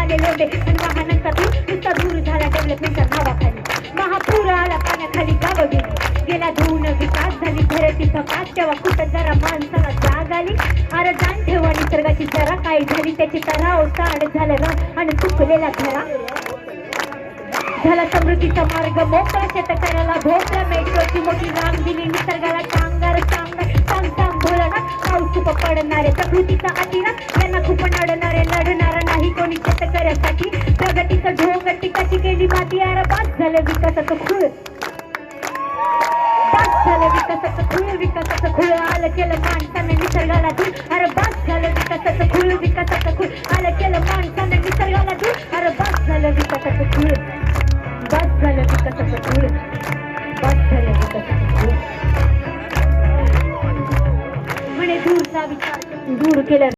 झाले लोटे आणि वाहनांचा धूर नुसता दूर झाला डेव्हलपमेंटच्या नावाखाली. महापूर आला पाण्याखाली गावं गेली, गेला धुवून विकास झाली धरती फकास. तेव्हा कुठं जरा माणसाला जाग आली, अरे जाण ठेवा निसर्गाची जरा काय झाली त्याची तराव ताड झालं र आणि चुकलेला धरा झाला समृद्धीचा मार्ग मोकळा. शेतकऱ्याला भोपळा मेट्रोची मोठी रांग दिली, निसर्गाला कांगार सांग बोला ना. पाऊस खूप पडणारे प्रकृतीचा अतिरा यांना खूप अडणारे, लढणार नाही कोणी शेतकऱ्यासाठी. प्रगतीचं ढोंग टिकाची केली माती, अरे बाद झालं विकासाचं खूळ, बाद झालं विकासाचं खूळ. विकासाचं खूळ आलं केलं माणसाने निसर्गाला दूर, अरे